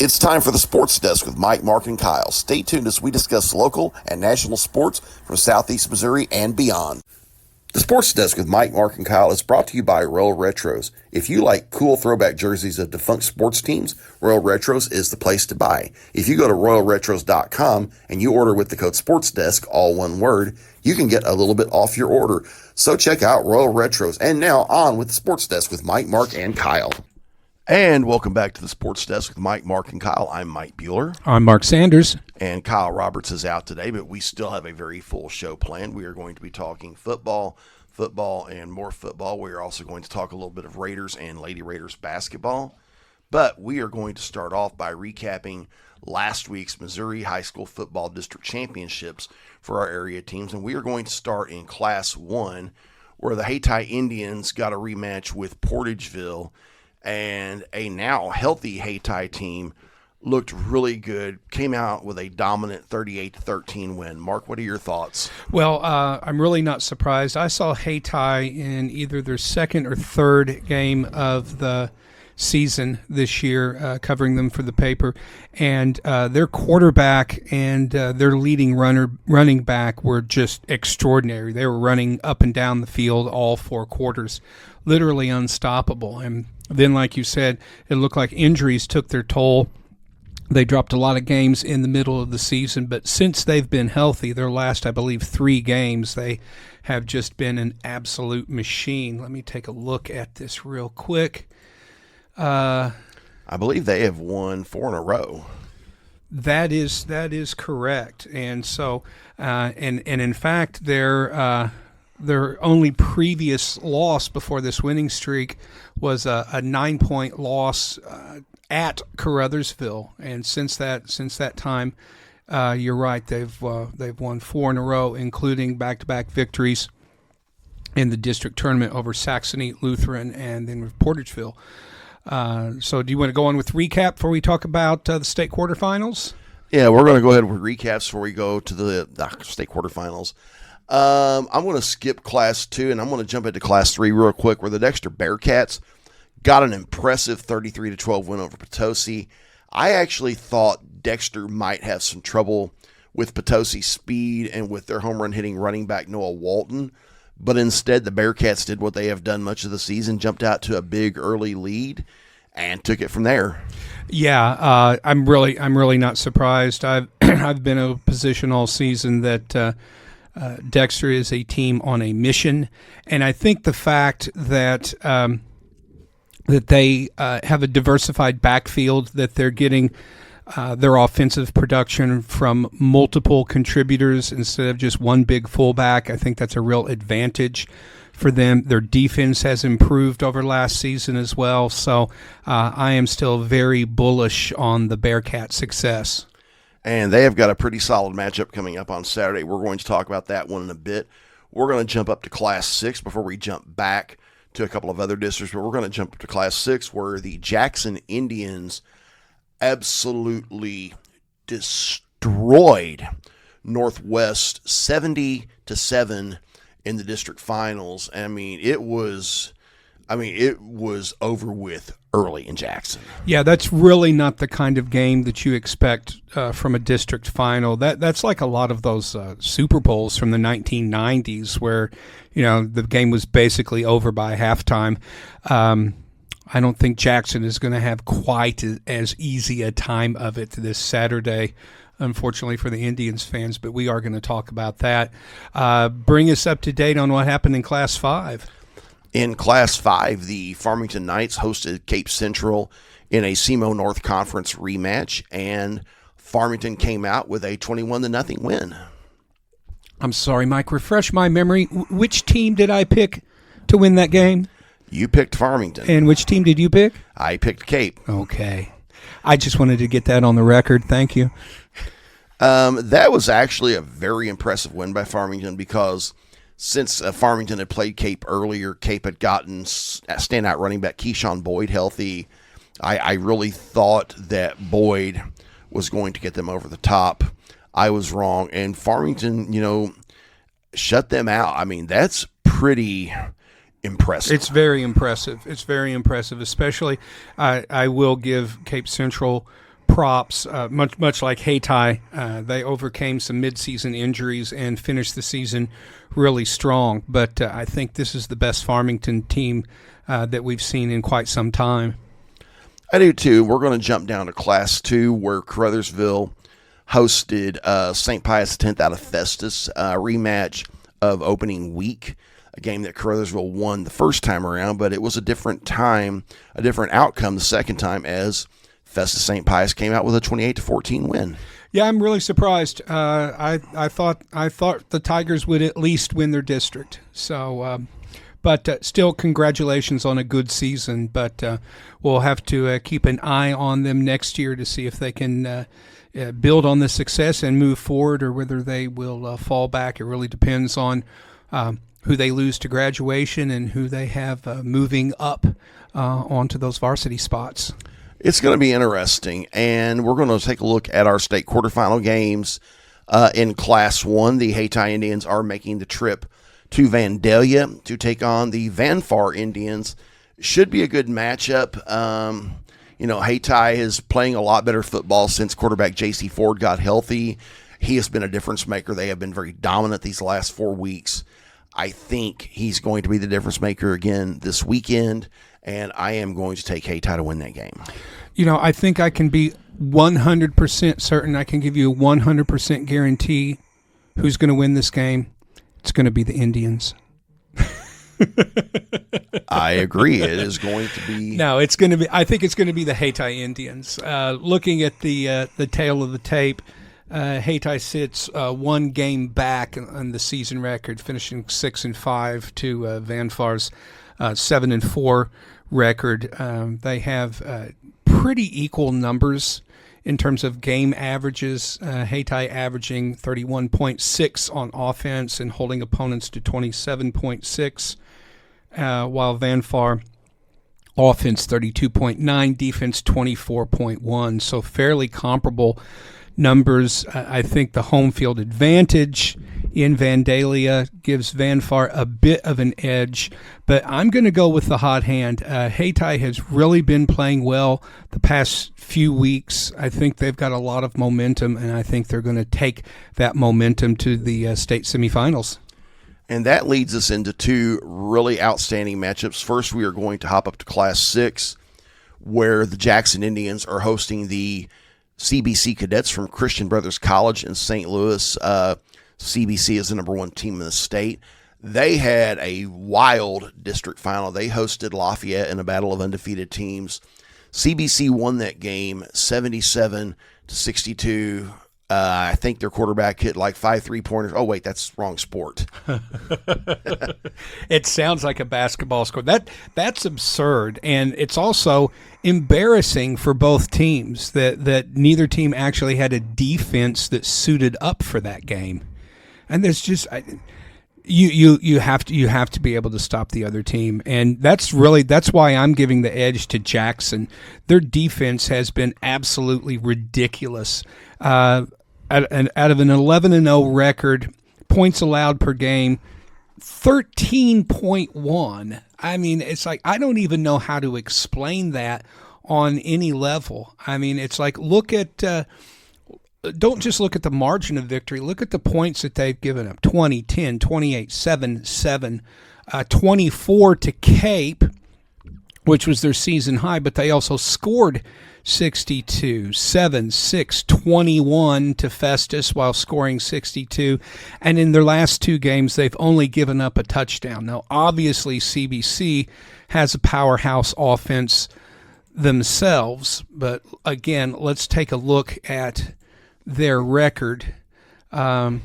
It's time for the Sports Desk with Mike, Mark, and Kyle. Stay tuned as we discuss local and national sports from Southeast Missouri and beyond. The Sports Desk with Mike, Mark, and Kyle is brought to you by Royal Retros. If you like cool throwback jerseys of defunct sports teams, Royal Retros is the place to buy. If you go to royalretros.com and you order with the code SPORTSDESK, all one word, you can get a little bit off your order. So check out Royal Retros. And now on with the Sports Desk with Mike, Mark, and Kyle. And welcome back to the Sports Desk with Mike, Mark, and Kyle. I'm Mike Bueller. I'm Mark Sanders. And Kyle Roberts is out today, but we still have a very full show planned. We are going to be talking football, and more football. We are also going to talk a little bit of Raiders and Lady Raiders basketball. But we are going to start off by recapping last week's Missouri High School Football District Championships for our area teams. And we are going to start in Class 1, where the Hayti Indians got a rematch with Portageville. And a now healthy Hayti team looked really good, came out with a dominant 38-13 win. Mark, what are your thoughts? Well, I'm really not surprised. I saw Hayti in either their second or third game of the season this year, covering them for the paper, and their quarterback and their leading running back were just extraordinary. They were running up and down the field all four quarters, literally unstoppable. And then, like you said, it looked like injuries took their toll. They dropped a lot of games in the middle of the season, but since they've been healthy, their last, I believe, 3 games, they have just been an absolute machine. Let me take a look at this real quick. I believe they have won 4 in a row. That is correct, and so and in fact, their only previous loss before this winning streak was a 9-point loss at Caruthersville, and since that time, you're right, they've won 4 in a row, including back-to-back victories in the district tournament over Saxony Lutheran and then with Portageville. So do you want to go on with recap before we talk about the state quarterfinals? Yeah, we're going to go ahead with recaps before we go to the state quarterfinals. I'm going to skip Class 2, and I'm going to jump into Class 3 real quick, where the Dexter Bearcats got an impressive 33-12 win over Potosi. I actually thought Dexter might have some trouble with Potosi's speed and with their home run hitting running back Noah Walton, but instead the Bearcats did what they have done much of the season, jumped out to a big early lead and took it from there. Yeah, I'm really not surprised. I've been in a position all season that Dexter is a team on a mission, and I think the fact that that they have a diversified backfield, that they're getting their offensive production from multiple contributors instead of just one big fullback, I think that's a real advantage for them. Their defense has improved over last season as well, so I am still very bullish on the Bearcat success. And they have got a pretty solid matchup coming up on Saturday. We're going to talk about that one in a bit. We're going to jump up to Class 6 before we jump back to a couple of other districts, but we're going to jump up to Class 6, where the Jackson Indians absolutely destroyed Northwest 70-7 in the district finals. I mean, it was over with early in Jackson. Yeah, that's really not the kind of game that you expect from a district final. That's like a lot of those Super Bowls from the 1990s where, the game was basically over by halftime. I don't think Jackson is going to have quite as easy a time of it this Saturday, unfortunately for the Indians fans, but we are going to talk about that. Bring us up to date on what happened in Class 5. In Class 5, the Farmington Knights hosted Cape Central in a SEMO North Conference rematch, and Farmington came out with a 21-0 win. I'm sorry, Mike, refresh my memory. Which team did I pick to win that game? You picked Farmington. And which team did you pick? I picked Cape. Okay. I just wanted to get that on the record. Thank you. That was actually a very impressive win by Farmington because since Farmington had played Cape earlier, Cape had gotten standout running back Keyshawn Boyd healthy. I really thought that Boyd was going to get them over the top. I was wrong, and Farmington, shut them out. I mean, that's pretty impressive. It's very impressive. Especially I will give Cape Central props, much like Hayti. They overcame some midseason injuries and finished the season really strong. But I think this is the best Farmington team that we've seen in quite some time. I do too. We're going to jump down to Class 2 where Caruthersville hosted St. Pius X out of Festus, rematch of opening week, a game that Caruthersville won the first time around, but it was a different time, a different outcome the second time as Festus St. Pius came out with a 28-14 win. Yeah, I'm really surprised. I thought the Tigers would at least win their district. So, but still, congratulations on a good season. But we'll have to keep an eye on them next year to see if they can build on the success and move forward, or whether they will fall back. It really depends on who they lose to graduation and who they have moving up onto those varsity spots. It's going to be interesting, and we're going to take a look at our state quarterfinal games in Class 1. The Hayti Indians are making the trip to Vandalia to take on the Vanfar Indians. Should be a good matchup. Hayti is playing a lot better football since quarterback J.C. Ford got healthy. He has been a difference maker. They have been very dominant these last 4 weeks. I think he's going to be the difference maker again this weekend, and I am going to take Hayti to win that game. I think I can be 100% certain. I can give you a 100% guarantee who's going to win this game. It's going to be the Indians. I agree. It is going to be. No, it's going to be. I think it's going to be the Hayti Indians. Looking at the tail of the tape, Hayti sits one game back on the season record, finishing 6-5 to Vanfar's 7-4 record. They have pretty equal numbers in terms of game averages. Hayti averaging 31.6 on offense and holding opponents to 27.6, while Vanfar offense 32.9, defense 24.1. So fairly comparable numbers. I think the home field advantage in Vandalia gives Vanfar a bit of an edge, but I'm going to go with the hot hand. Hayti has really been playing well the past few weeks. I think they've got a lot of momentum, and I think they're going to take that momentum to the state semifinals. And that leads us into two really outstanding matchups. First, we are going to hop up to Class 6, where the Jackson Indians are hosting the CBC Cadets from Christian Brothers College in St. Louis. CBC is the number one team in the state. They had a wild district final. They hosted Lafayette in a battle of undefeated teams. CBC won that game 77-62. I think their quarterback hit like 5 3-pointers. Oh, wait, that's wrong sport. It sounds like a basketball score. That's absurd, and it's also embarrassing for both teams that neither team actually had a defense that suited up for that game. And there's just you have to be able to stop the other team, and that's why I'm giving the edge to Jackson. Their defense has been absolutely ridiculous. Out of an 11-0 record, points allowed per game, 13.1. I mean, it's like I don't even know how to explain that on any level. I mean, it's like don't just look at the margin of victory. Look at the points that they've given up. 20, 10, 28, 7, 7, 24 to Cape, which was their season high, but they also scored 62, 7, 6, 21 to Festus while scoring 62. And in their last two games, they've only given up a touchdown. Now, obviously, CBC has a powerhouse offense themselves, but again, let's take a look at their record. One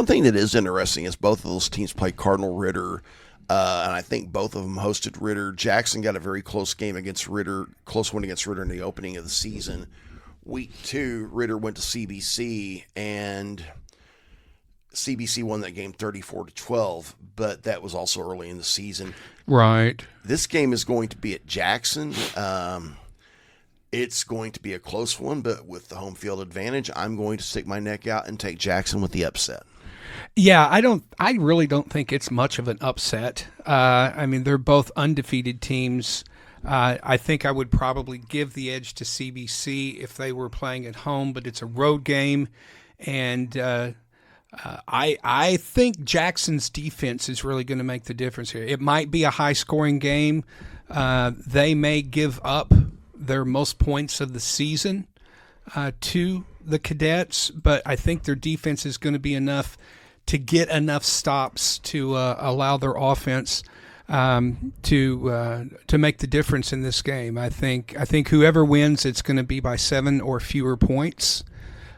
thing that is interesting is both of those teams play Cardinal Ritter, and I think both of them hosted Ritter. Jackson got a very close game against Ritter, close win against Ritter in the opening of the season. Week 2, Ritter went to CBC, and CBC won that game 34-12, but that was also early in the season. Right. This game is going to be at Jackson. It's going to be a close one, but with the home field advantage, I'm going to stick my neck out and take Jackson with the upset. Yeah, I really don't think it's much of an upset. I mean, they're both undefeated teams. I think I would probably give the edge to CBC if they were playing at home, but it's a road game, and I think Jackson's defense is really going to make the difference here. It might be a high-scoring game. They may give up their most points of the season to the Cadets, but I think their defense is going to be enough to get enough stops to allow their offense to make the difference in this game. I think whoever wins, it's going to be by 7 or fewer points,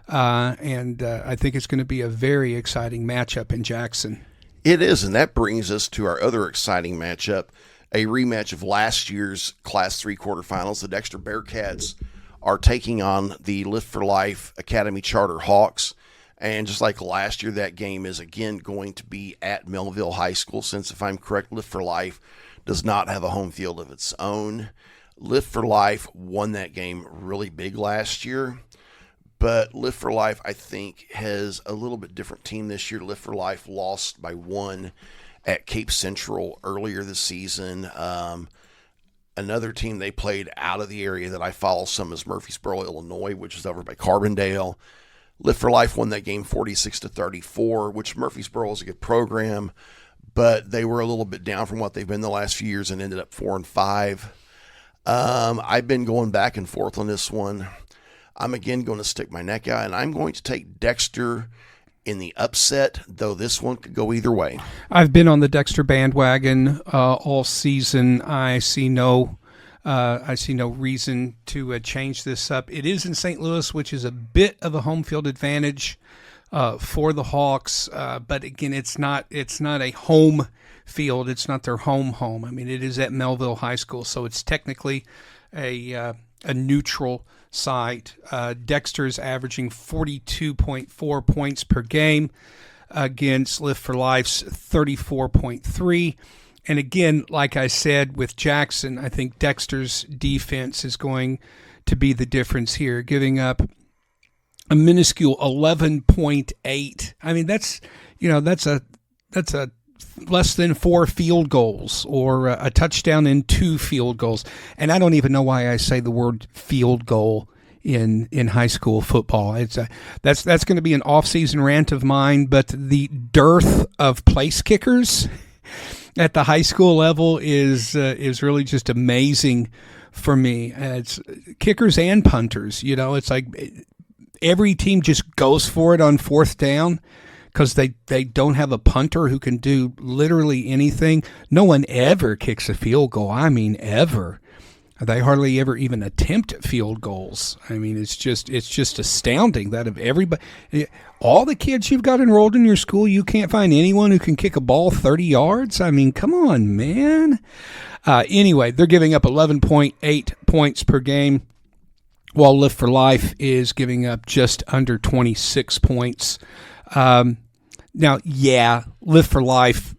and I think it's going to be a very exciting matchup in Jackson. It is, and that brings us to our other exciting matchup, a rematch of last year's Class 3 quarterfinals. The Dexter Bearcats are taking on the Lift for Life Academy Charter Hawks. And just like last year, that game is again going to be at Melville High School, since if I'm correct, Lift for Life does not have a home field of its own. Lift for Life won that game really big last year, but Lift for Life, I think, has a little bit different team this year. Lift for Life lost by 1 at Cape Central earlier this season. Another team they played out of the area that I follow some is Murfreesboro, Illinois, which is over by Carbondale. Lift for Life won that game 46-34, which Murfreesboro is a good program, but they were a little bit down from what they've been the last few years and ended up 4-5. I've been going back and forth on this one. I'm again going to stick my neck out, and I'm going to take Dexter in the upset, though this one could go either way. I've been on the Dexter bandwagon all season. I see no reason to change this up. It is in St. Louis, which is a bit of a home field advantage for the Hawks, but again, it's not a home field. It's not their home. I mean, it is at Melville High School, so it's technically a neutral site. Dexter's averaging 42.4 points per game against Lift for Life's 34.3. And again, like I said with Jackson, I think Dexter's defense is going to be the difference here, giving up a minuscule 11.8. I mean, that's a less than 4 field goals or a touchdown and 2 field goals. And I don't even know why I say the word field goal in high school football. That's going to be an off-season rant of mine, but the dearth of place kickers at the high school level is really just amazing for me. It's kickers and punters. It's like every team just goes for it on 4th down because they don't have a punter who can do literally anything. No one ever kicks a field goal. I mean, ever. They hardly ever even attempt field goals. I mean, it's just astounding that of everybody, all the kids you've got enrolled in your school, you can't find anyone who can kick a ball 30 yards. I mean, come on, man. Anyway, they're giving up 11.8 points per game, while Lift for Life is giving up just under 26 points. Now, yeah, Lift for Life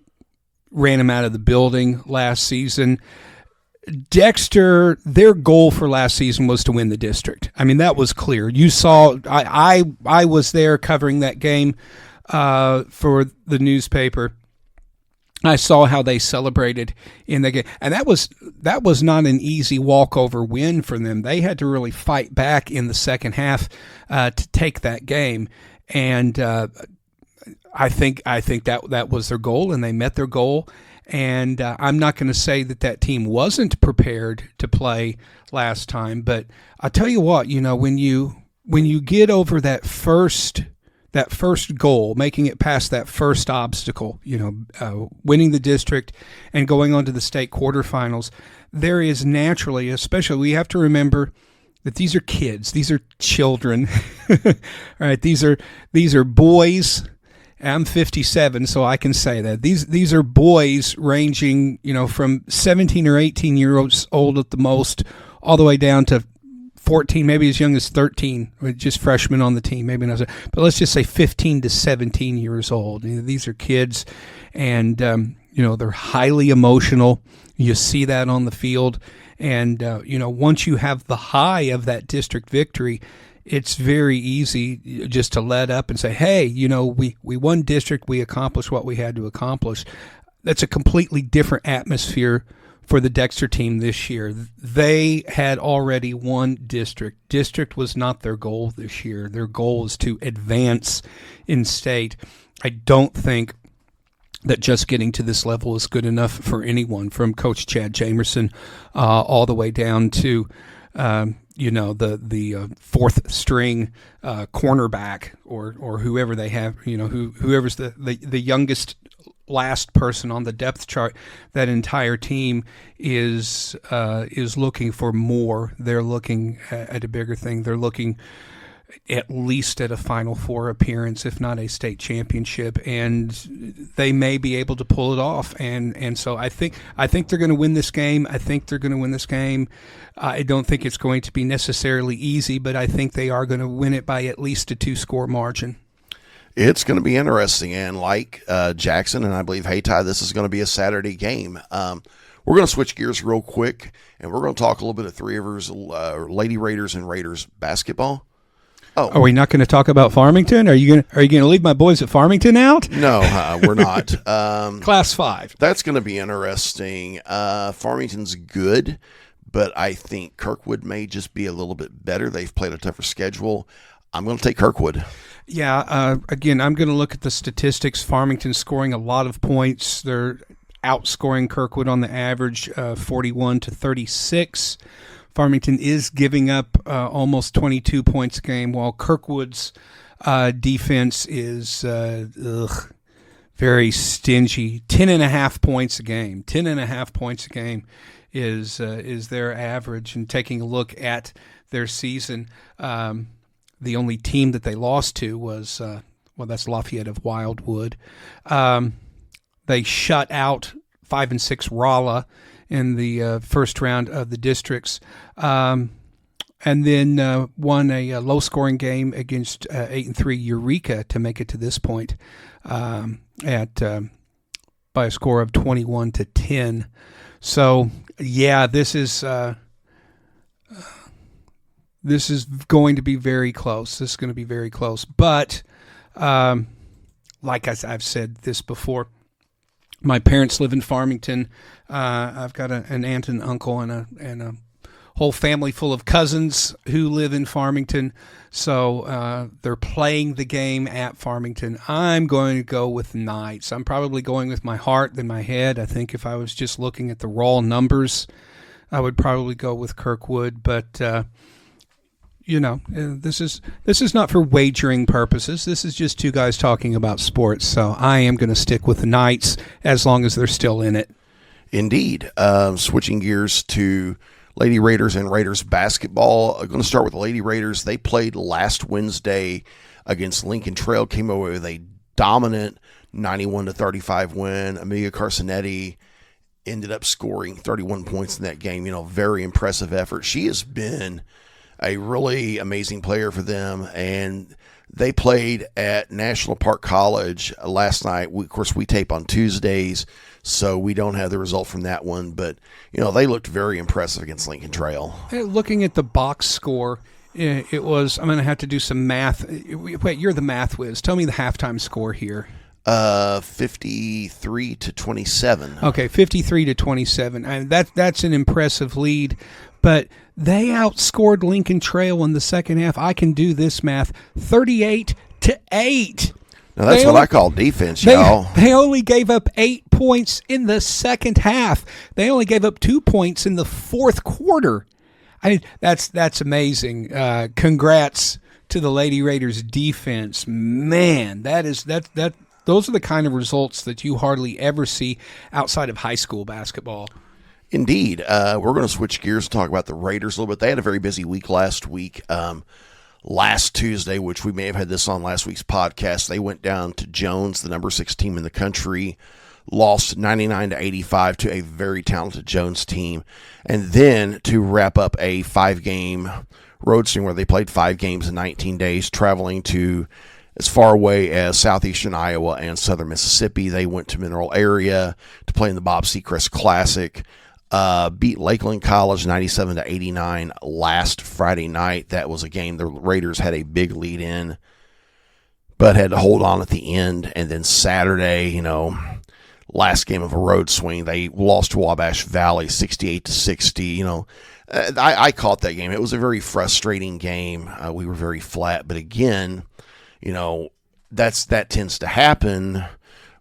ran him out of the building last season. Dexter, their goal for last season was to win the district. I mean, that was clear. You saw, I was there covering that game for the newspaper. I saw how they celebrated in the game, and that was not an easy walkover win for them. They had to really fight back in the second half to take that game, and I think that was their goal, and they met their goal. And I'm not going to say that team wasn't prepared to play last time, but I'll tell you what, when you get over that first goal, making it past that first obstacle, winning the district and going on to the state quarterfinals, there is naturally, especially, we have to remember that these are kids, these are children, all right? These are boys. I'm 57, so I can say that. These are boys ranging, from 17 or 18 years old at the most, all the way down to 14, maybe as young as 13, just freshmen on the team, maybe not. But let's just say 15 to 17 years old. These are kids, and they're highly emotional. You see that on the field, and once you have the high of that district victory, it's very easy just to let up and say, hey, we won district, we accomplished what we had to accomplish. That's a completely different atmosphere for the Dexter team this year. They had already won district. District was not their goal this year. Their goal was to advance in state. I don't think that just getting to this level is good enough for anyone, from Coach Chad Jamerson all the way down to the fourth string cornerback or whoever they have, whoever's the youngest last person on the depth chart. That entire team is looking for more. They're looking at a bigger thing. They're looking at least at a Final Four appearance, if not a state championship, and they may be able to pull it off. And so I think they're going to win this game. I don't think it's going to be necessarily easy, but I think they are going to win it by at least a 2-score margin. It's going to be interesting, and like Jackson and I believe Hayti, this is going to be a Saturday game. We're going to switch gears real quick, and we're going to talk a little bit of Three Rivers Lady Raiders and Raiders basketball. Oh, are we not going to talk about Farmington? Are you going to leave my boys at Farmington out? No, we're not. Class 5. That's going to be interesting. Farmington's good, but I think Kirkwood may just be a little bit better. They've played a tougher schedule. I'm going to take Kirkwood. Yeah, again, I'm going to look at the statistics. Farmington's scoring a lot of points. They're outscoring Kirkwood on the average 41-36. Farmington is giving up almost 22 points a game, while Kirkwood's defense is very stingy. 10.5 points a game. 10.5 points a game is their average. And taking a look at their season, the only team that they lost to was that's Lafayette of Wildwood. They shut out 5-6 Rolla in the first round of the districts, and then won a low-scoring game against 8-3 Eureka to make it to this point by a score of 21-10. So, yeah, this is going to be very close. This is going to be very close. But like I've said this before, my parents live in Farmington. I've got an aunt and uncle and a whole family full of cousins who live in Farmington. So they're playing the game at Farmington. I'm going to go with Knights. I'm probably going with my heart than my head. I think if I was just looking at the raw numbers, I would probably go with Kirkwood. But this is not for wagering purposes. This is just two guys talking about sports. So I am going to stick with the Knights as long as they're still in it. Indeed. Switching gears to Lady Raiders and Raiders basketball. I'm going to start with the Lady Raiders. They played last Wednesday against Lincoln Trail, came away with a dominant 91-35 win. Amelia Carsonetti ended up scoring 31 points in that game. Very impressive effort. She has been a really amazing player for them, and they played at National Park College last night. Of course, we tape on Tuesdays, so we don't have the result from that one, but they looked very impressive against Lincoln Trail. Looking at the box score, it was, I'm going to have to do some math. Wait, you're the math whiz. Tell me the halftime score here. 53-27. Okay, 53-27. And that's an impressive lead, but they outscored Lincoln Trail in the second half. I can do this math: 38-8. Now that's what I call defense, y'all. They only gave up 8 points in the second half. They only gave up 2 points in the fourth quarter. I mean, that's amazing. Congrats to the Lady Raiders defense. Man, those are the kind of results that you hardly ever see outside of high school basketball. Indeed. We're going to switch gears and talk about the Raiders a little bit. They had a very busy week last week. Last Tuesday, which we may have had this on last week's podcast, they went down to Jones, the number 6 team in the country, lost 99-85 to a very talented Jones team. And then to wrap up a 5-game road string where they played 5 games in 19 days, traveling to as far away as southeastern Iowa and southern Mississippi. They went to Mineral Area to play in the Bob Seacrest Classic. Beat Lakeland College 97-89 last Friday night. That was a game the Raiders had a big lead in, but had to hold on at the end. And then Saturday, last game of a road swing. They lost to Wabash Valley 68-60. I caught that game. It was a very frustrating game. We were very flat, but again, that tends to happen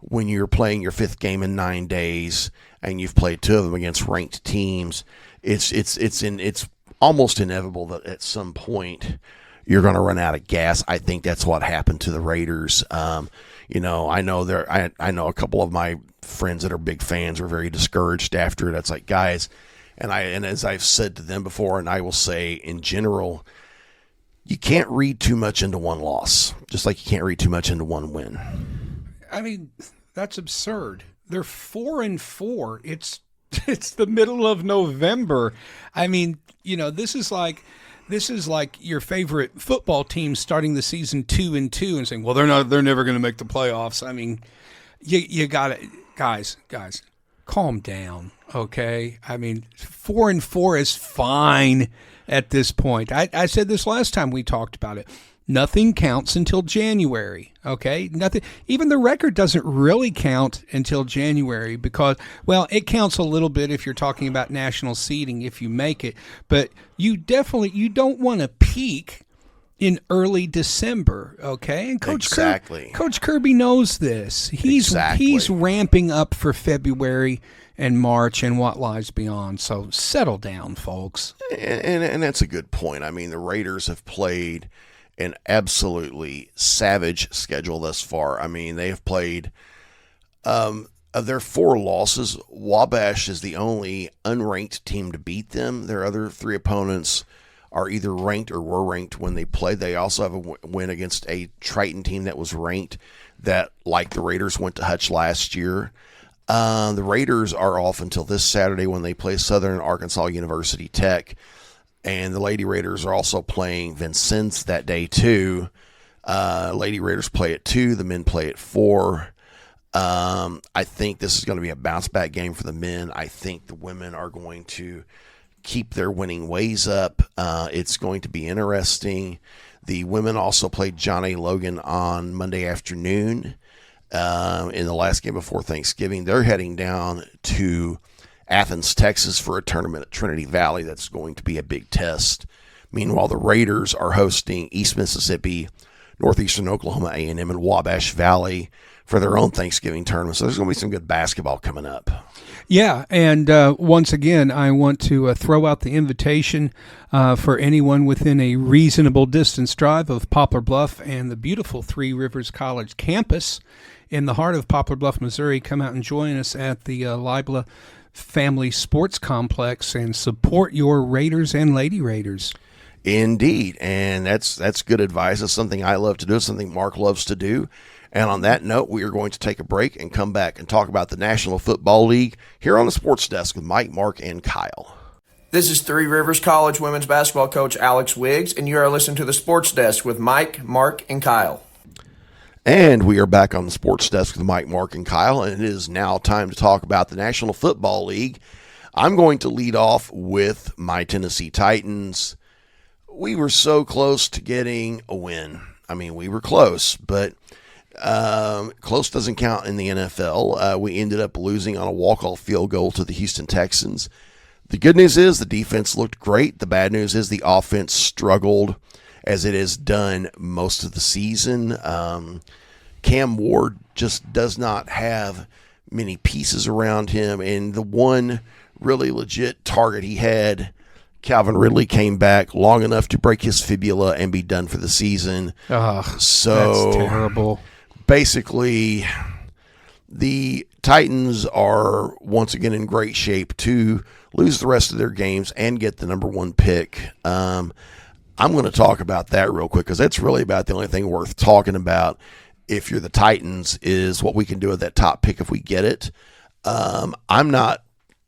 when you're playing your 5th game in 9 days and you've played 2 of them against ranked teams. It's almost inevitable that at some point you're going to run out of gas. I think that's what happened to the Raiders. I know I know a couple of my friends that are big fans were very discouraged after it. It's like, guys, and as I've said to them before, and I will say in general, you can't read too much into one loss, just like you can't read too much into one win. I mean, that's absurd. They're 4-4. It's the middle of November. I mean, this is like your favorite football team starting the season 2-2 and saying, well, they're never going to make the playoffs. I mean, you got to, guys, calm down, okay? I mean, 4-4 is fine at this point. I said this last time we talked about it. Nothing counts until January, okay? Nothing. Even the record doesn't really count until January because, well, it counts a little bit if you're talking about national seeding if you make it, but you don't want to peak in early December, okay? And Coach Kirby knows this. He's ramping up for February and March and what lies beyond. So settle down, folks. And that's a good point. I mean, the Raiders have played an absolutely savage schedule thus far. I mean, they have played of their 4 losses, Wabash is the only unranked team to beat them. Their other 3 opponents are either ranked or were ranked when they played. They also have a win against a Triton team that was ranked that, like the Raiders, went to Hutch last year. The Raiders are off until this Saturday when they play Southern Arkansas University Tech. And the Lady Raiders are also playing Vincennes that day, too. Lady Raiders play at 2. The men play at 4. I think this is going to be a bounce-back game for the men. I think the women are going to keep their winning ways up. It's going to be interesting. The women also played John A. Logan on Monday afternoon in the last game before Thanksgiving. They're heading down to Athens, Texas for a tournament at Trinity Valley. That's going to be a big test. Meanwhile, the Raiders are hosting East Mississippi, Northeastern Oklahoma A&M, and Wabash Valley for their own Thanksgiving tournament. So there's going to be some good basketball coming up. Yeah, and once again, I want to throw out the invitation for anyone within a reasonable distance drive of Poplar Bluff and the beautiful Three Rivers College campus in the heart of Poplar Bluff, Missouri. Come out and join us at the Libla Family Sports Complex and support your Raiders and Lady Raiders. Indeed, and that's good advice. It's something I love to do. It's something Mark loves to do. And on that note, we are going to take a break and come back and talk about the National Football League here on the Sports Desk with Mike, Mark, and Kyle. This is Three Rivers College women's basketball coach Alex Wiggs, and you are listening to the Sports Desk with Mike, Mark, and Kyle. And we are back on the Sports Desk with Mike, Mark, and Kyle, and it is now time to talk about the National Football League. I'm going to lead off with my Tennessee Titans. We were so close to getting a win. I mean, we were close, but close doesn't count in the NFL. We ended up losing on a walk-off field goal to the Houston Texans. The good news is the defense looked great. The bad news is the offense struggled, as it has done most of the season. Cam Ward just does not have many pieces around him, and the one really legit target he had, Calvin Ridley, came back long enough to break his fibula and be done for the season. So that's terrible. Basically, the Titans are once again in great shape to lose the rest of their games and get the number 1 pick. I'm going to talk about that real quick because that's really about the only thing worth talking about if you're the Titans is what we can do with that top pick if we get it. I'm not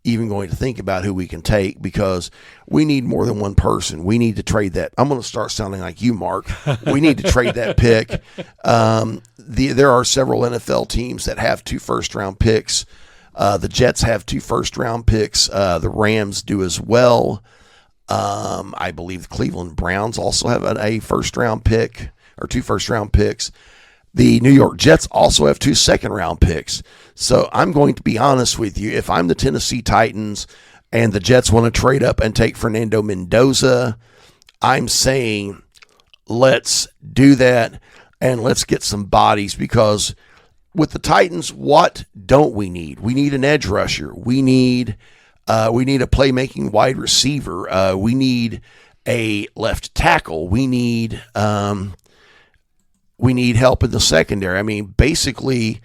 even going to think about who we can take because we need more than one person. We need to trade that. I'm going to start sounding like you, Mark. We need to trade that pick. There are several NFL teams that have 2 first-round picks. The Jets have 2 first-round picks. The Rams do as well. I believe the Cleveland Browns also have a first-round pick or 2 first-round picks. The New York Jets also have 2 second-round picks. So I'm going to be honest with you. If I'm the Tennessee Titans and the Jets want to trade up and take Fernando Mendoza, I'm saying let's do that and let's get some bodies, because with the Titans, what don't we need? We need an edge rusher. We need a playmaking wide receiver. We need a left tackle. We need help in the secondary. I mean, basically,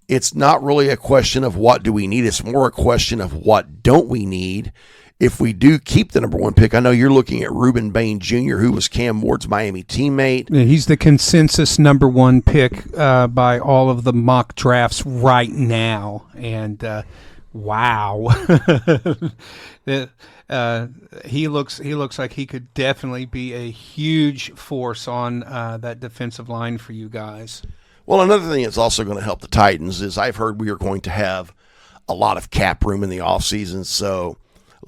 it's not really a question of what do we need. It's more a question of what don't we need. If we do keep the number 1 pick, I know you're looking at Reuben Bain Jr., who was Cam Ward's Miami teammate. Yeah, he's the consensus number 1 pick by all of the mock drafts right now. And wow. He looks like he could definitely be a huge force on that defensive line for you guys. Well, another thing that's also going to help the Titans is I've heard we are going to have a lot of cap room in the offseason, so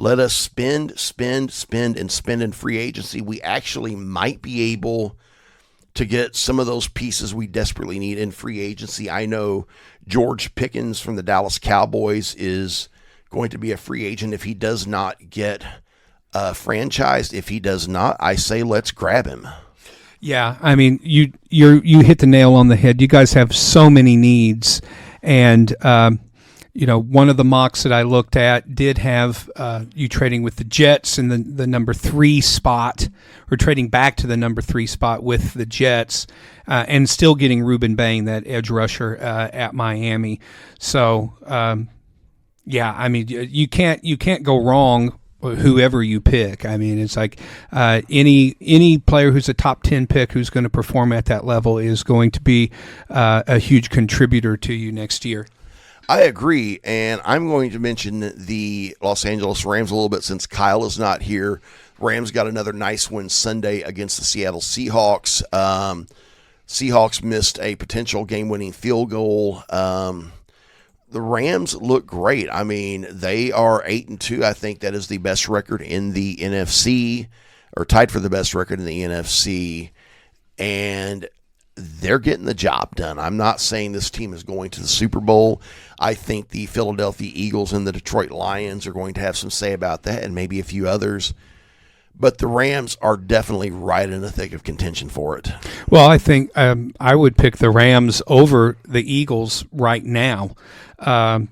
let us spend in free agency. We actually might be able to get some of those pieces we desperately need in free agency. I know George Pickens from the Dallas Cowboys is going to be a free agent if he does not get franchised. If he does not, I say let's grab him. Yeah, I mean, you hit the nail on the head. You guys have so many needs, and one of the mocks that I looked at did have you trading with the Jets in the number 3 spot, or trading back to the number 3 spot with the Jets, and still getting Reuben Bain, that edge rusher, at Miami. So, yeah, I mean, you can't go wrong whoever you pick. I mean, it's like any player who's a top 10 pick who's going to perform at that level is going to be a huge contributor to you next year. I agree, and I'm going to mention the Los Angeles Rams a little bit since Kyle is not here. Rams got another nice win Sunday against the Seattle Seahawks. Seahawks missed a potential game-winning field goal. The Rams look great. I mean, they are 8-2. I think that is the best record in the NFC, or tied for the best record in the NFC. And they're getting the job done. I'm not saying this team is going to the Super Bowl. I think the Philadelphia Eagles and the Detroit Lions are going to have some say about that, and maybe a few others. But the Rams are definitely right in the thick of contention for it. Well, I think I would pick the Rams over the Eagles right now. I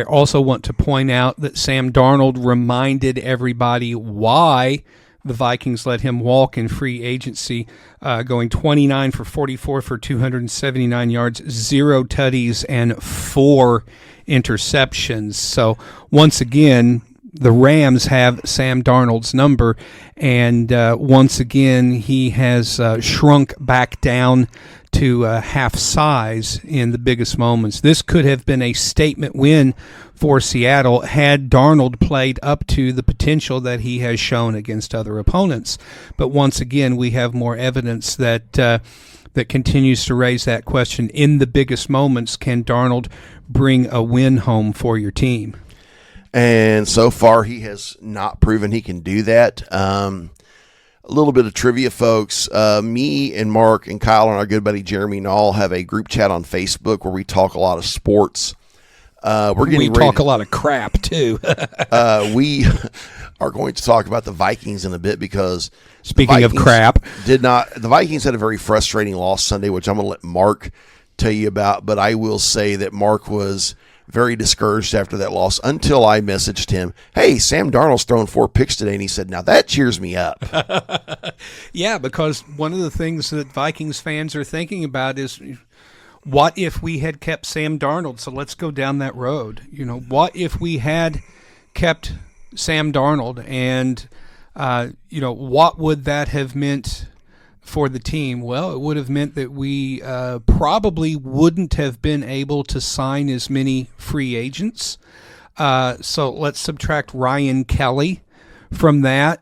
also want to point out that Sam Darnold reminded everybody why the Vikings let him walk in free agency, going 29 for 44 for 279 yards, 0 tutties, and 4 interceptions. So once again, the Rams have Sam Darnold's number, and once again, he has shrunk back down to half size in the biggest moments. This could have been a statement win for Seattle had Darnold played up to the potential that he has shown against other opponents. But once again, we have more evidence that that continues to raise that question. In the biggest moments, can Darnold bring a win home for your team? And so far, he has not proven he can do that. A little bit of trivia, folks. Me and Mark and Kyle and our good buddy Jeremy Nall have a group chat on Facebook where we talk a lot of sports. We talk a lot of crap, too. We are going to talk about the Vikings in a bit, because speaking of crap, the Vikings had a very frustrating loss Sunday, which I'm going to let Mark tell you about. But I will say that Mark was very discouraged after that loss until I messaged him, hey, Sam Darnold's thrown 4 picks today, and he said, now that cheers me up. Yeah, because one of the things that Vikings fans are thinking about is, what if we had kept Sam Darnold? So let's go down that road. What if we had kept Sam Darnold, and what would that have meant for the team? Well, it would have meant that we probably wouldn't have been able to sign as many free agents. So let's subtract Ryan Kelly from that.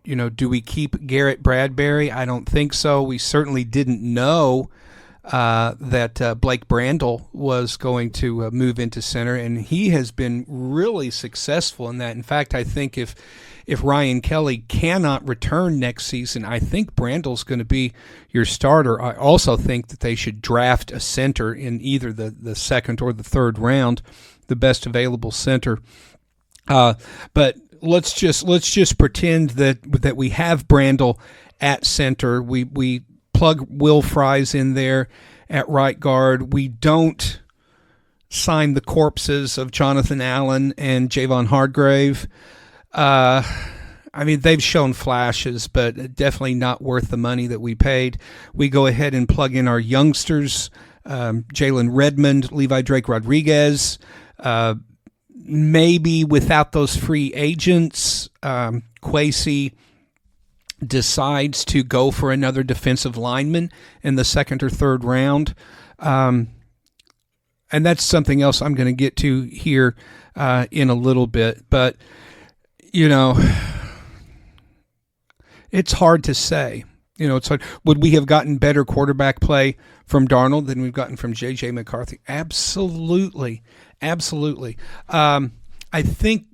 Do we keep Garrett Bradbury? I don't think so. We certainly didn't know that Blake Brandel was going to move into center, and he has been really successful in that. In fact, I think if Ryan Kelly cannot return next season, I think Brandel's going to be your starter. I also think that they should draft a center in either the second or the third round, the best available center. But let's just pretend that we have Brandel at center. We plug Will Fries in there at right guard. We don't sign the corpses of Jonathan Allen and Javon Hargrave. I mean, they've shown flashes, but definitely not worth the money that we paid. We go ahead and plug in our youngsters, Jalen Redmond, Levi Drake Rodriguez. Maybe without those free agents, Kwesi decides to go for another defensive lineman in the second or third round. And that's something else I'm going to get to here in a little bit. But, it's hard to say. It's hard. Would we have gotten better quarterback play from Darnold than we've gotten from J.J. McCarthy? Absolutely. Absolutely. I think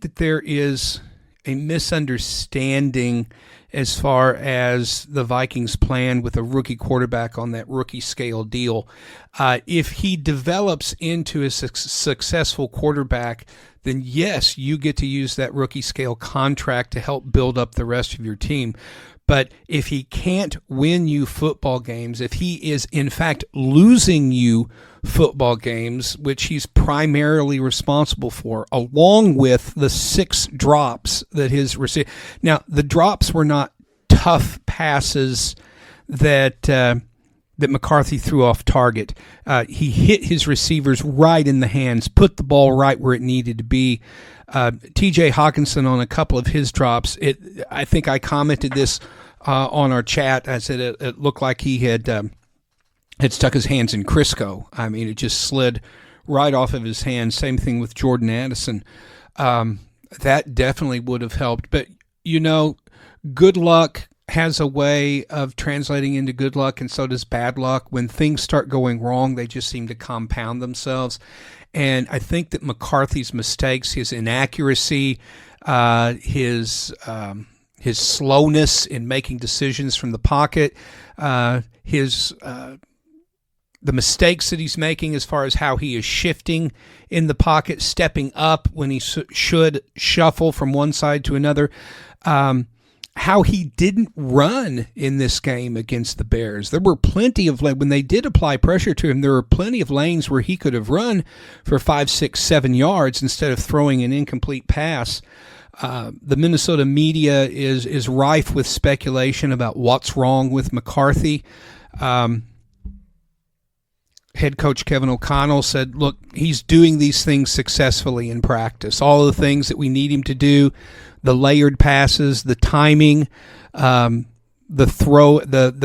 that there is a misunderstanding as far as the Vikings' plan with a rookie quarterback on that rookie scale deal. If he develops into a successful quarterback, then yes, you get to use that rookie scale contract to help build up the rest of your team. But if he can't win you football games, if he is in fact losing you football games, which he's primarily responsible for, along with the 6 drops that his receiver. Now, the drops were not tough passes that McCarthy threw off target. He hit his receivers right in the hands, put the ball right where it needed to be. T.J. Hawkinson on a couple of his drops. I think I commented this on our chat. I said it looked like he had stuck his hands in Crisco. I mean, it just slid right off of his hands. Same thing with Jordan Addison. That definitely would have helped. But, good luck has a way of translating into good luck, and so does bad luck. When things start going wrong, they just seem to compound themselves. And I think that McCarthy's mistakes, his inaccuracy, his slowness in making decisions from the pocket, the mistakes that he's making as far as how he is shifting in the pocket, stepping up when he should shuffle from one side to another, how he didn't run in this game against the Bears. There were plenty of, when they did apply pressure to him, there were plenty of lanes where he could have run for 5, 6, 7 yards instead of throwing an incomplete pass. The Minnesota media is rife with speculation about what's wrong with McCarthy. Head coach Kevin O'Connell said, look, he's doing these things successfully in practice. All of the things that we need him to do, the layered passes, the timing, the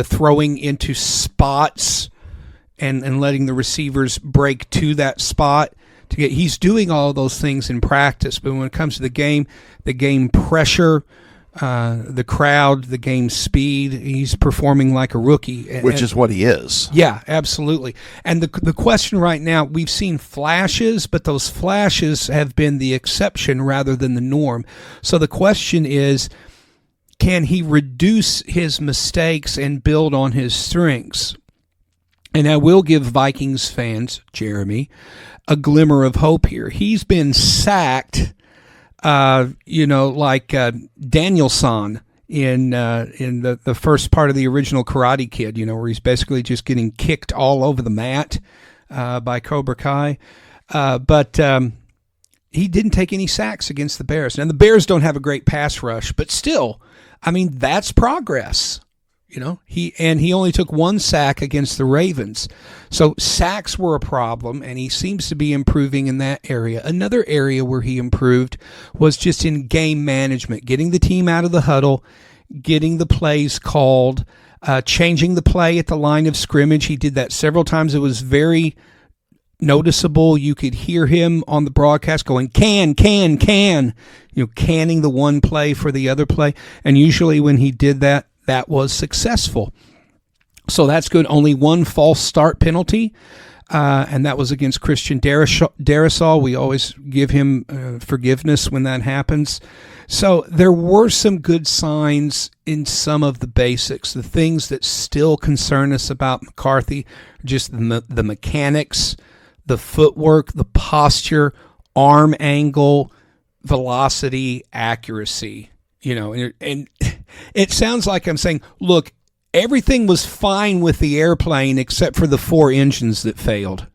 throwing into spots and letting the receivers break to that spot. He's doing all of those things in practice, but when it comes to the game pressure, the crowd, the game speed, he's performing like a rookie. Which is what he is. Yeah, absolutely. And the question right now, we've seen flashes, but those flashes have been the exception rather than the norm. So the question is, can he reduce his mistakes and build on his strengths? And I will give Vikings fans, Jeremy, a glimmer of hope here. He's been sacked like Danielson in the first part of the original Karate Kid, where he's basically just getting kicked all over the mat by Cobra Kai. But he didn't take any sacks against the Bears. Now, the Bears don't have a great pass rush, but still, I mean, that's progress. He only took 1 sack against the Ravens. So sacks were a problem, and he seems to be improving in that area. Another area where he improved was just in game management, getting the team out of the huddle, getting the plays called, changing the play at the line of scrimmage. He did that several times. It was very noticeable. You could hear him on the broadcast going, can, canning the one play for the other play. And usually when he did that, that was successful. So that's good. Only one false start penalty, and that was against Christian Darrisaw. We always give him forgiveness when that happens. So there were some good signs in some of the basics. The things that still concern us about McCarthy, just the mechanics, the footwork, the posture, arm angle, velocity, accuracy. And it sounds like I'm saying, look, everything was fine with the airplane except for the 4 engines that failed,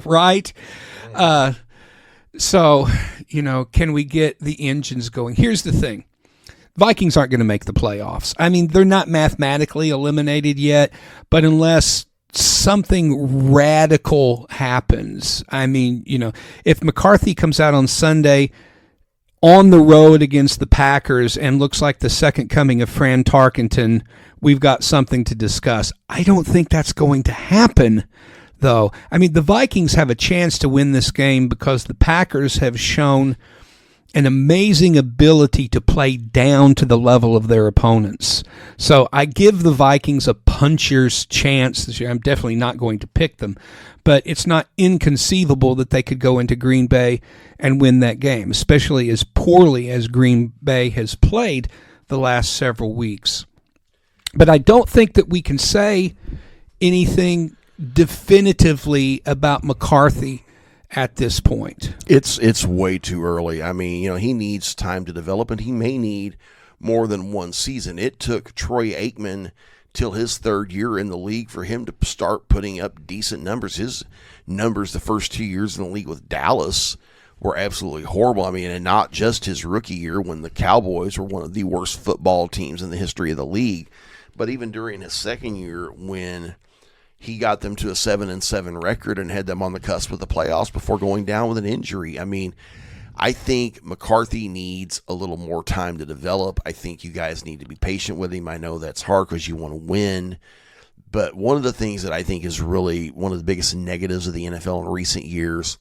right? So, can we get the engines going? Here's the thing. Vikings aren't going to make the playoffs. I mean, they're not mathematically eliminated yet, but unless something radical happens, I mean, if McCarthy comes out on Sunday on the road against the Packers and looks like the second coming of Fran Tarkenton, we've got something to discuss. I don't think that's going to happen, though. I mean, the Vikings have a chance to win this game because the Packers have shown an amazing ability to play down to the level of their opponents. So I give the Vikings a puncher's chance this year. I'm definitely not going to pick them, but it's not inconceivable that they could go into Green Bay and win that game, especially as poorly as Green Bay has played the last several weeks. But I don't think that we can say anything definitively about McCarthy at this point. It's way too early. I mean, he needs time to develop, and he may need more than one season. It took Troy Aikman till his 3rd year in the league for him to start putting up decent numbers. His numbers the first 2 years in the league with Dallas were absolutely horrible. I mean, and not just his rookie year when the Cowboys were one of the worst football teams in the history of the league, but even during his 2nd year when he got them to a 7-7 record and had them on the cusp of the playoffs before going down with an injury. I mean, I think McCarthy needs a little more time to develop. I think you guys need to be patient with him. I know that's hard because you want to win. But one of the things that I think is really one of the biggest negatives of the NFL in recent years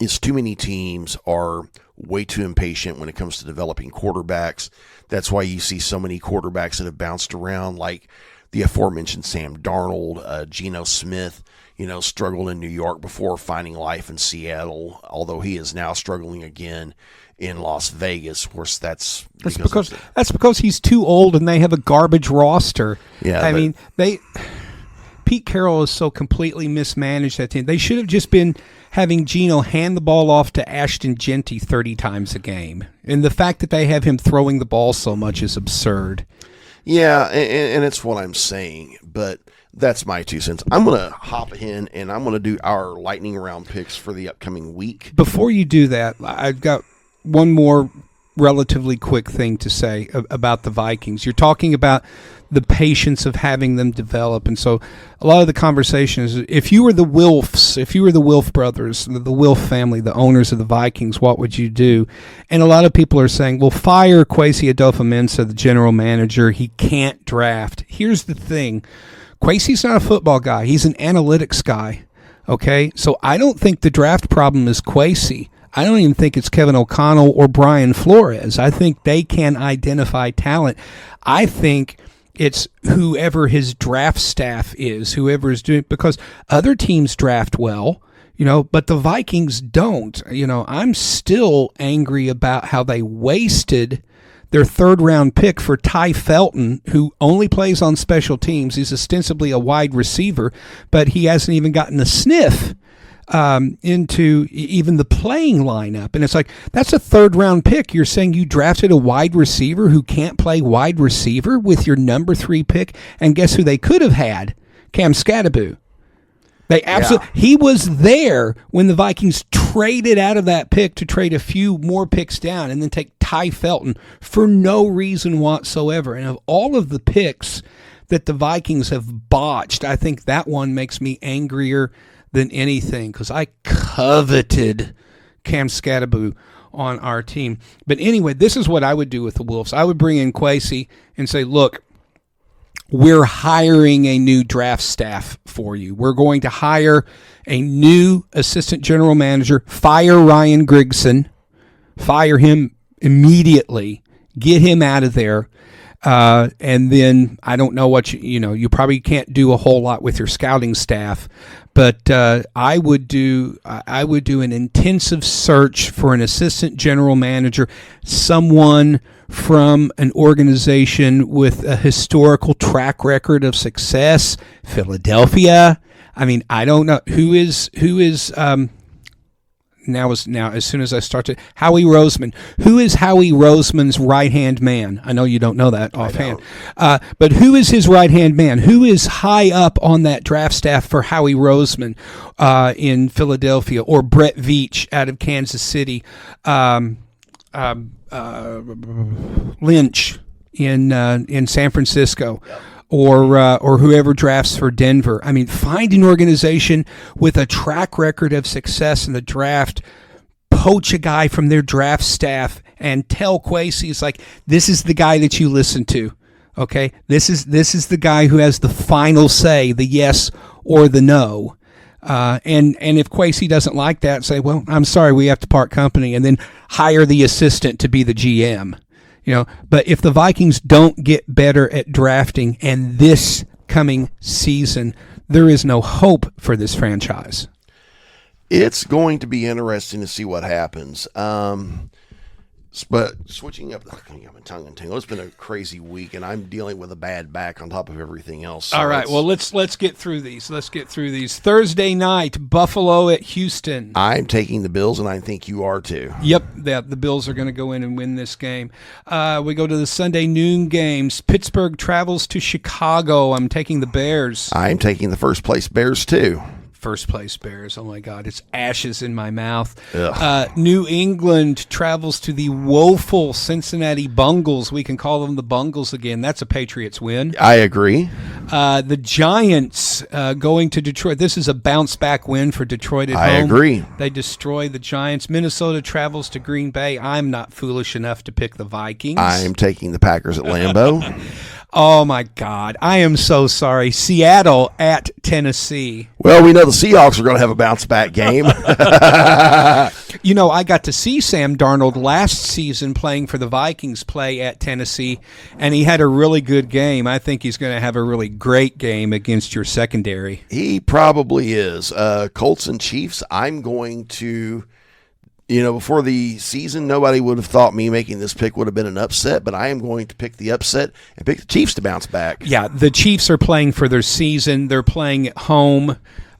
is too many teams are way too impatient when it comes to developing quarterbacks. That's why you see so many quarterbacks that have bounced around, like the aforementioned Sam Darnold, Geno Smith, struggled in New York before finding life in Seattle, although he is now struggling again in Las Vegas. Of course, that's because he's too old and they have a garbage roster. Yeah, Pete Carroll is so completely mismanaged that team. They should have just been having Geno hand the ball off to Ashton Genty 30 times a game. And the fact that they have him throwing the ball so much is absurd. Yeah, and it's what I'm saying, but that's my 2 cents. I'm going to hop in, and I'm going to do our lightning round picks for the upcoming week. Before you do that, I've got one more relatively quick thing to say about the Vikings. You're talking about the patience of having them develop, and so a lot of the conversation is, if you were the Wilf brothers, the Wilf family, the owners of the Vikings, what would you do? And a lot of people are saying, well, fire Kwesi Adolfo-Mensah, the general manager. He can't draft. Here's the thing. Kwesi's not a football guy. He's an analytics guy, okay? So I don't think the draft problem is Kwesi. I don't even think it's Kevin O'Connell or Brian Flores. I think they can identify talent. I think it's whoever his draft staff is, whoever is doing, because other teams draft well, but the Vikings don't. I'm still angry about how they wasted their 3rd-round pick for Ty Felton, who only plays on special teams. He's ostensibly a wide receiver, but he hasn't even gotten a sniff into even the playing lineup. And it's like, that's a 3rd-round pick. You're saying you drafted a wide receiver who can't play wide receiver with your number 3 pick, and guess who they could have had? Cam Scadaboo. He was there when the Vikings traded out of that pick to trade a few more picks down and then take Ty Felton for no reason whatsoever. And of all of the picks that the Vikings have botched, I think that one makes me angrier than anything, because I coveted Cam Scadaboo on our team. But anyway, this is what I would do with the Wolves. I would bring in Kwesi and say, look, we're hiring a new draft staff for you. We're going to hire a new assistant general manager, fire Ryan Grigson, fire him immediately, get him out of there. And then I don't know what you probably can't do a whole lot with your scouting staff, but I would do an intensive search for an assistant general manager, someone from an organization with a historical track record of success. Philadelphia. I mean, I don't know who is now as soon as I start to Howie Roseman. Who is Howie Roseman's right-hand man? I know you don't know that offhand. But who is his right-hand man? Who is high up on that draft staff for Howie Roseman in Philadelphia, or Brett Veach out of Kansas City? Lynch in San Francisco. Yep. Or whoever drafts for Denver. I mean, find an organization with a track record of success in the draft, poach a guy from their draft staff, and tell Kwesi, it's like, this is the guy that you listen to. Okay, this is the guy who has the final say, the yes or the no. And if Kwesi doesn't like that, say, well, I'm sorry, we have to part company, and then hire the assistant to be the GM. But if the Vikings don't get better at drafting, and this coming season, there is no hope for this franchise. It's going to be interesting to see what happens. But switching up, I'm tongue and tingle. It's been a crazy week, and I'm dealing with a bad back on top of everything else. So all right, well, let's get through these. Thursday night, Buffalo at Houston. I'm taking the Bills, and I think you are too. Yep, the Bills are going to go in and win this game. We go to the Sunday noon games. Pittsburgh travels to Chicago. I'm taking the Bears. I'm taking the first place Bears too. First place Bears. Oh my God, it's ashes in my mouth. New England travels to the woeful Cincinnati Bungles. We can call them the Bungles again. That's a Patriots win. I agree. The Giants going to Detroit. This is a bounce back win for Detroit at home. I agree. They destroy the Giants. Minnesota travels to Green Bay. I'm not foolish enough to pick the Vikings. I'm taking the Packers at Lambeau. Oh, my God. I am so sorry. Seattle at Tennessee. Well, we know the Seahawks are going to have a bounce-back game. I got to see Sam Darnold last season playing for the Vikings play at Tennessee, and he had a really good game. I think he's going to have a really great game against your secondary. He probably is. Colts and Chiefs, I'm going to... before the season, nobody would have thought me making this pick would have been an upset, but I am going to pick the upset and pick the Chiefs to bounce back. Yeah, the Chiefs are playing for their season. They're playing at home.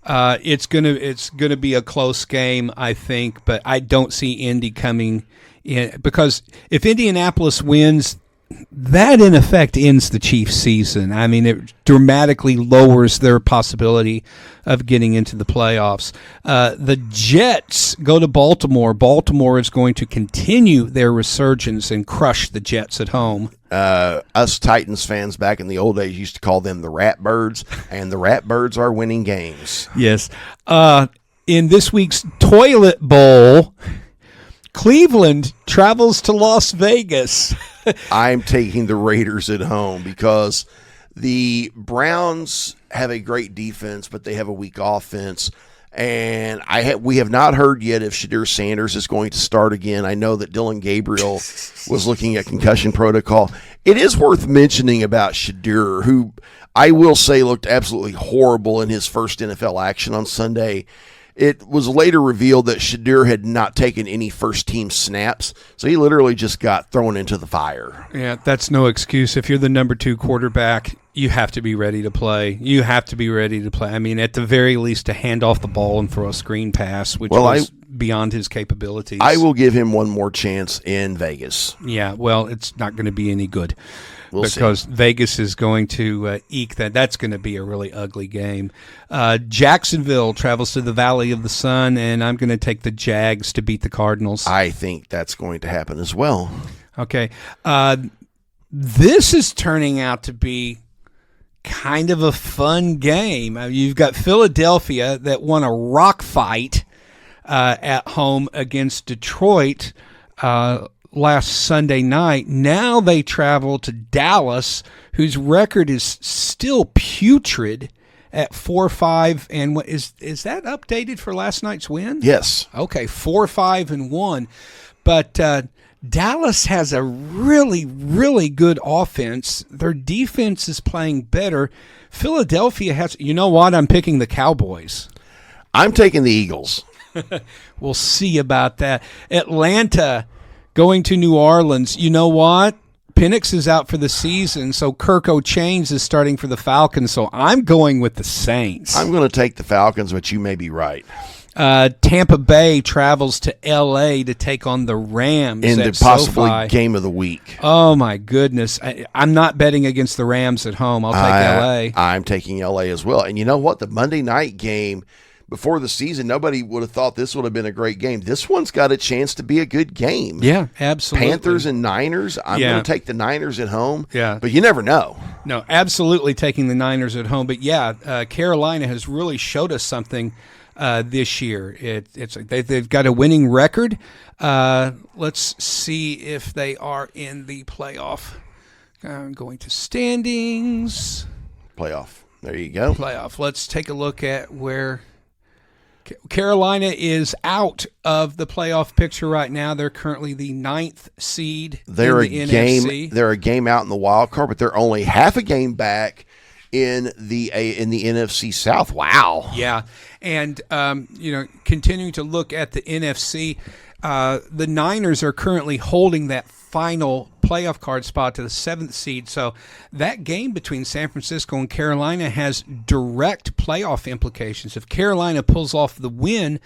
It's gonna be a close game, I think, but I don't see Indy coming in, because if Indianapolis wins, that in effect ends the Chiefs' season. I mean, it dramatically lowers their possibility of getting into the playoffs. The Jets go to Baltimore. Baltimore is going to continue their resurgence and crush the Jets at home. Us Titans fans back in the old days used to call them the Ratbirds, and the Ratbirds are winning games. Yes. In this week's Toilet Bowl, Cleveland travels to Las Vegas. I'm taking the Raiders at home because the Browns have a great defense, but they have a weak offense. And we have not heard yet if Shadur Sanders is going to start again. I know that Dylan Gabriel was looking at concussion protocol. It is worth mentioning about Shadur, who I will say looked absolutely horrible in his first NFL action on Sunday. It was later revealed that Shadur had not taken any first-team snaps, so he literally just got thrown into the fire. Yeah, that's no excuse. If you're the number 2 quarterback, you have to be ready to play. I mean, at the very least, to hand off the ball and throw a screen pass, which was beyond his capabilities. I will give him one more chance in Vegas. Yeah, well, it's not going to be any good. Because Vegas is going to eke that. That's going to be a really ugly game. Jacksonville travels to the Valley of the Sun, and I'm going to take the Jags to beat the Cardinals. I think that's going to happen as well. Okay. This is turning out to be kind of a fun game. You've got Philadelphia that won a rock fight at home against Detroit last Sunday night. Now they travel to Dallas, whose record is still putrid at 4-5, and what is that updated for last night's win? Yes. Okay, 4-5-1. But Dallas has a really, really good offense. Their defense is playing better. Philadelphia has, you know what? I'm picking the Cowboys. I'm taking the Eagles. We'll see about that. Atlanta going to New Orleans. You know what? Penix is out for the season, so Kirk O'Chains is starting for the Falcons, so I'm going with the Saints. I'm going to take the Falcons, but you may be right. Tampa Bay travels to L.A. to take on the Rams In the at possibly SoFi. game of the week. Oh, my goodness. I'm not betting against the Rams at home. I'll take L.A. I'm taking L.A. as well. And you know what? The Monday night game before the season, nobody would have thought this would have been a great game. This one's got a chance to be a good game. Yeah, absolutely. Panthers and Niners. I'm Yeah. going to take the Niners at home. Yeah. But you never know. No, absolutely taking the Niners at home. But, yeah, Carolina has really showed us something this year. It's like they've got a winning record. Let's see if they are in the playoff. Going to standings. Playoff. There you go. Playoff. Let's take a look at where Carolina is out of the playoff picture right now. They're currently the 9th seed They're in the a NFC. game. They're a game out in the wild card, but they're only half a game back in the NFC South. Wow. Yeah, and continuing to look at the NFC, the Niners are currently holding that final playoff card spot to the 7th seed. So that game between San Francisco and Carolina has direct playoff implications. If Carolina pulls off the win,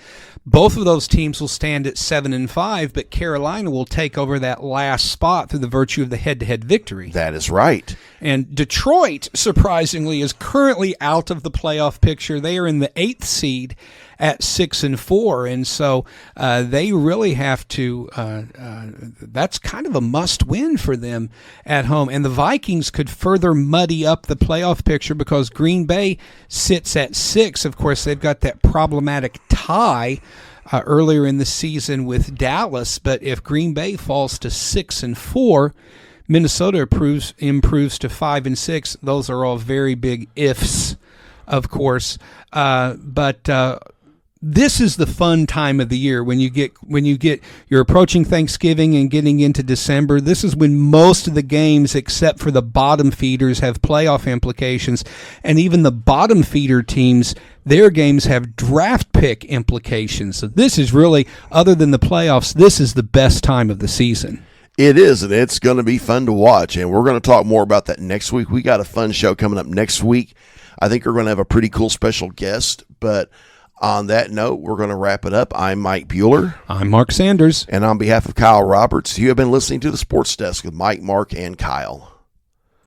both of those teams will stand at 7-5, but Carolina will take over that last spot through the virtue of the head-to-head victory. That is right. And Detroit, surprisingly, is currently out of the playoff picture. They are in the 8th seed at 6-4, and so they really have to. That's kind of a must-win for them at home. And the Vikings could further muddy up the playoff picture because Green Bay sits at 6. Of course, they've got that problematic tie earlier in the season with Dallas. But if Green Bay falls to 6-4. Minnesota improves to 5-6. Those are all very big ifs, of course. But this is the fun time of the year when you're approaching Thanksgiving and getting into December. This is when most of the games, except for the bottom feeders, have playoff implications, and even the bottom feeder teams, their games have draft pick implications. So this is really, other than the playoffs, this is the best time of the season. It is, and it's going to be fun to watch, and we're going to talk more about that next week. We got a fun show coming up next week. I think we're going to have a pretty cool special guest, but on that note, we're going to wrap it up. I'm Mike Bueller. I'm Mark Sanders. And on behalf of Kyle Roberts, you have been listening to the Sports Desk with Mike, Mark, and Kyle.